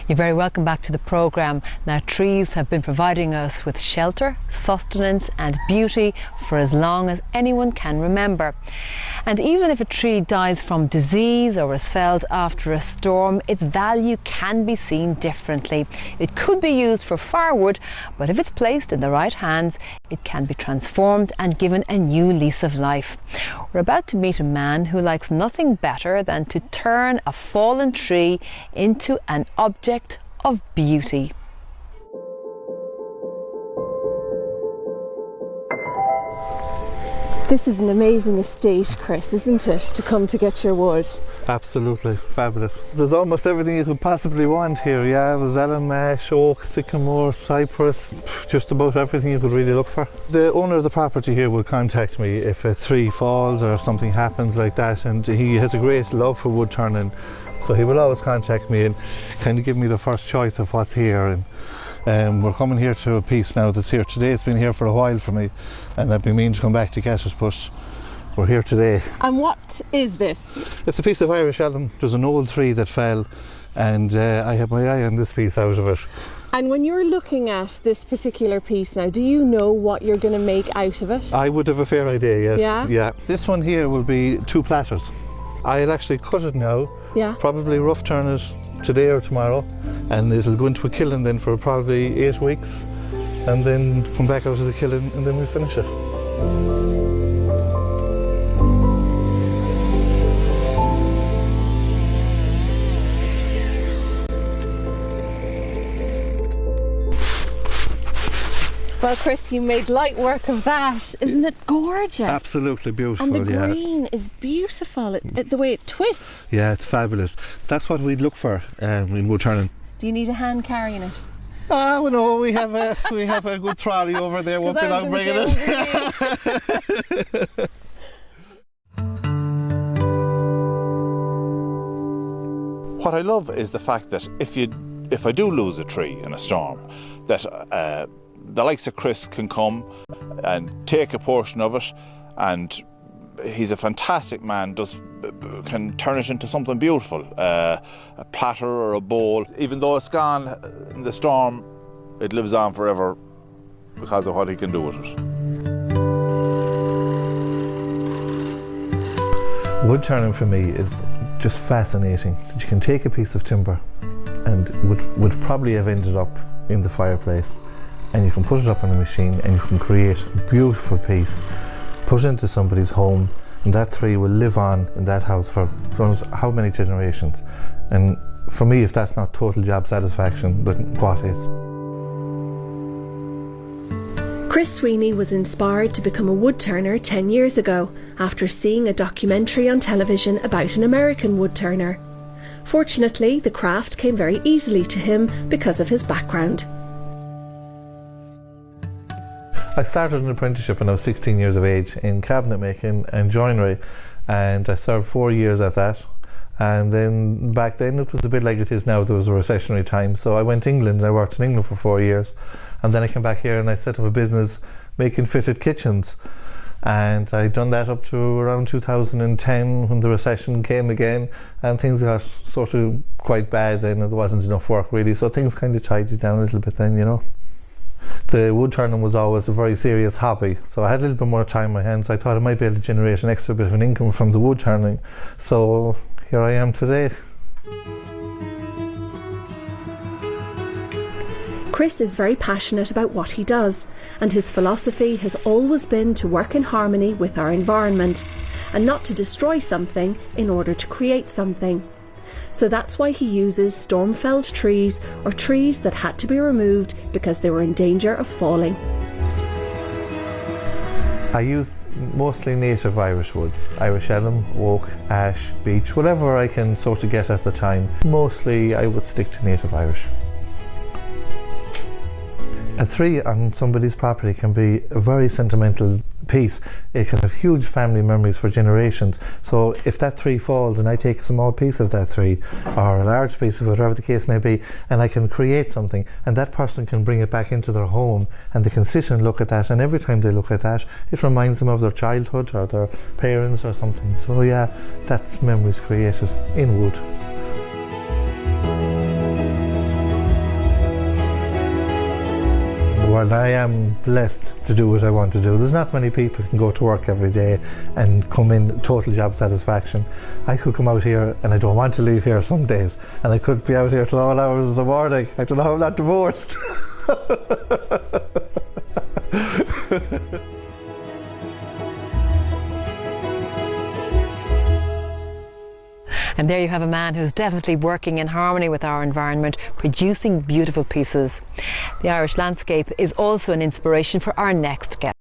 You're very welcome back to the programme. Now, trees have been providing us with shelter, sustenance and beauty for as long as anyone can remember. And even if a tree dies from disease or is felled after a storm, its value can be seen differently. It could be used for firewood, but if it's placed in the right hands, it can be transformed and given a new lease of life. We're about to meet a man who likes nothing better than to turn a fallen tree into an object of beauty. This is an amazing estate, Chris, isn't it, to come to get your wood? Absolutely fabulous. There's almost everything you could possibly want here, yeah. There's elm, ash, oak, sycamore, cypress, just about everything you could really look for. The owner of the property here will contact me if a tree falls or something happens like that, and he has a great love for wood turning, so he will always contact me and kind of give me the first choice of what's here. And we're coming here to a piece now that's here today. It's been here for a while for me, and I've been meaning to come back to get it, but we're here today. And what is this? It's a piece of Irish elm. There's an old tree that fell, and I had my eye on this piece out of it. And when you're looking at this particular piece now, do you know what you're going to make out of it? I would have a fair idea, yes. Yeah? This one here will be 2 platters. I'll actually cut it now, probably rough turn it today or tomorrow, and it'll go into a kiln then for probably 8 weeks, and then come back out of the kiln and then we'll finish it. Well, Chris, you made light work of that. Isn't it gorgeous? Absolutely beautiful, and the green is beautiful, the way it twists. Yeah, it's fabulous. That's what we'd look for in wood turning. Do you need a hand carrying it? Well, no, we have a good trolley over there. Won't be long bringing it. What I love is the fact that if I do lose a tree in a storm, that the likes of Chris can come and take a portion of it, and he's a fantastic man, can turn it into something beautiful, a platter or a bowl. Even though it's gone in the storm, it lives on forever because of what he can do with it. Wood turning for me is just fascinating. That you can take a piece of timber and would probably have ended up in the fireplace, and you can put it up on a machine and you can create a beautiful piece, put it into somebody's home, and that tree will live on in that house for how many generations. And for me, if that's not total job satisfaction, then what is? Chris Sweeney was inspired to become a wood turner 10 years ago after seeing a documentary on television about an American wood turner. Fortunately, the craft came very easily to him because of his background. I started an apprenticeship when I was 16 years of age in cabinet making and joinery, and I served 4 years at that. And then back then it was a bit like it is now. There was a recessionary time, so I went to England and I worked in England for 4 years, and then I came back here and I set up a business making fitted kitchens, and I'd done that up to around 2010 when the recession came again, and things got sort of quite bad then, and there wasn't enough work really, so things kind of tidied down a little bit then, you know. The wood turning was always a very serious hobby, so I had a little bit more time on my hands. I thought I might be able to generate an extra bit of an income from the wood turning, so here I am today. Chris is very passionate about what he does, and his philosophy has always been to work in harmony with our environment and not to destroy something in order to create something. So that's why he uses storm-felled trees or trees that had to be removed because they were in danger of falling. I use mostly native Irish woods, Irish elm, oak, ash, beech, whatever I can sort of get at the time. Mostly I would stick to native Irish. A tree on somebody's property can be a very sentimental piece. It can have huge family memories for generations. So if that tree falls and I take a small piece of that tree or a large piece of it, whatever the case may be, and I can create something, and that person can bring it back into their home and they can sit and look at that, and every time they look at that it reminds them of their childhood or their parents or something. So yeah, that's memories created in wood. world. I am blessed to do what I want to do. There's not many people who can go to work every day and come in total job satisfaction. I could come out here and I don't want to leave here some days, and I could be out here till all hours of the morning. I don't know how I'm not divorced. And there you have a man who's definitely working in harmony with our environment, producing beautiful pieces. The Irish landscape is also an inspiration for our next guest.